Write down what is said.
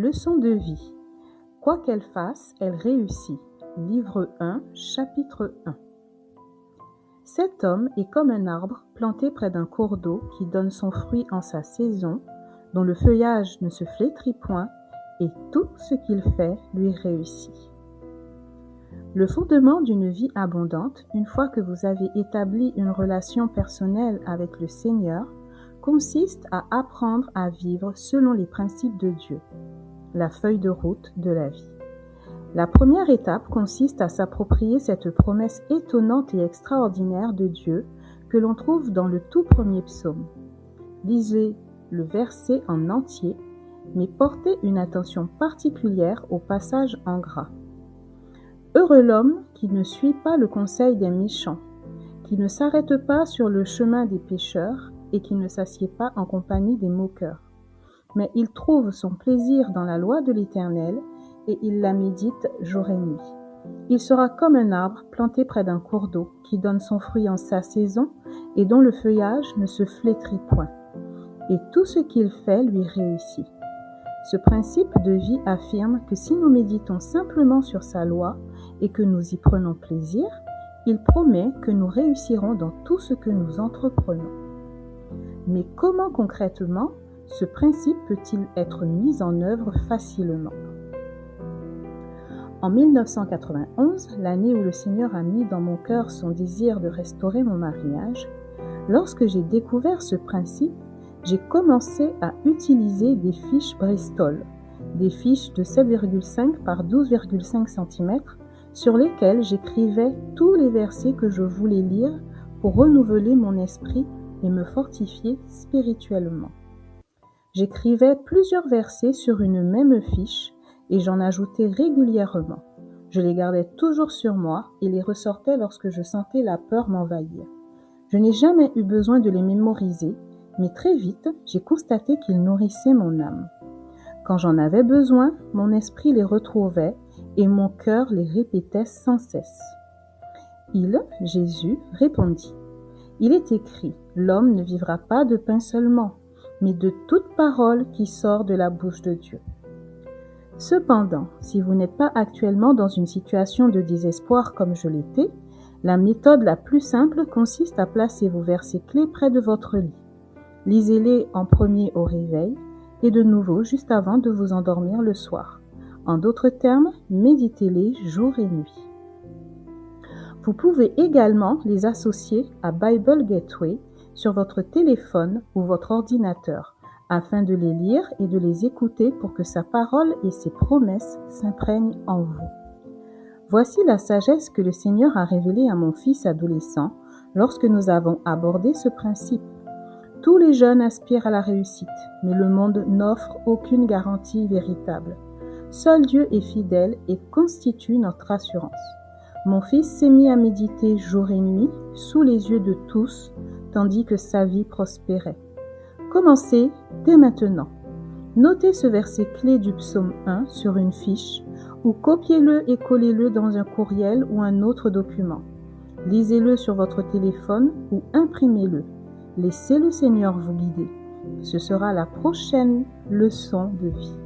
Leçon de vie. Quoi qu'elle fasse, elle réussit. Livre 1, chapitre 1. Cet homme est comme un arbre planté près d'un cours d'eau qui donne son fruit en sa saison, dont le feuillage ne se flétrit point, et tout ce qu'il fait lui réussit. Le fondement d'une vie abondante, une fois que vous avez établi une relation personnelle avec le Seigneur, consiste à apprendre à vivre selon les principes de Dieu, la feuille de route de la vie. La première étape consiste à s'approprier cette promesse étonnante et extraordinaire de Dieu que l'on trouve dans le tout premier psaume. Lisez le verset en entier, mais portez une attention particulière au passage en gras. Heureux l'homme qui ne suit pas le conseil des méchants, qui ne s'arrête pas sur le chemin des pécheurs et qui ne s'assied pas en compagnie des moqueurs. Mais il trouve son plaisir dans la loi de l'Éternel et il la médite jour et nuit. Il sera comme un arbre planté près d'un cours d'eau qui donne son fruit en sa saison et dont le feuillage ne se flétrit point. Et tout ce qu'il fait lui réussit. Ce principe de vie affirme que si nous méditons simplement sur sa loi et que nous y prenons plaisir, il promet que nous réussirons dans tout ce que nous entreprenons. Mais comment concrètement ce principe peut-il être mis en œuvre facilement? En 1991, l'année où le Seigneur a mis dans mon cœur son désir de restaurer mon mariage, lorsque j'ai découvert ce principe, j'ai commencé à utiliser des fiches Bristol, des fiches de 7,5 par 12,5 cm sur lesquelles j'écrivais tous les versets que je voulais lire pour renouveler mon esprit et me fortifier spirituellement. J'écrivais plusieurs versets sur une même fiche et j'en ajoutais régulièrement. Je les gardais toujours sur moi et les ressortais lorsque je sentais la peur m'envahir. Je n'ai jamais eu besoin de les mémoriser, mais très vite, j'ai constaté qu'ils nourrissaient mon âme. Quand j'en avais besoin, mon esprit les retrouvait et mon cœur les répétait sans cesse. Il, Jésus, répondit : « Il est écrit, l'homme ne vivra pas de pain seulement, mais de toute parole qui sort de la bouche de Dieu. » Cependant, si vous n'êtes pas actuellement dans une situation de désespoir comme je l'étais, la méthode la plus simple consiste à placer vos versets clés près de votre lit. Lisez-les en premier au réveil et de nouveau juste avant de vous endormir le soir. En d'autres termes, méditez-les jour et nuit. Vous pouvez également les associer à Bible Gateway sur votre téléphone ou votre ordinateur, afin de les lire et de les écouter pour que sa parole et ses promesses s'imprègnent en vous. Voici la sagesse que le Seigneur a révélée à mon fils adolescent lorsque nous avons abordé ce principe. Tous les jeunes aspirent à la réussite, mais le monde n'offre aucune garantie véritable. Seul Dieu est fidèle et constitue notre assurance. Mon fils s'est mis à méditer jour et nuit, sous les yeux de tous, tandis que sa vie prospérait. Commencez dès maintenant. Notez ce verset clé du psaume 1 sur une fiche ou copiez-le et collez-le dans un courriel ou un autre document. Lisez-le sur votre téléphone ou imprimez-le. Laissez le Seigneur vous guider. Ce sera la prochaine leçon de vie.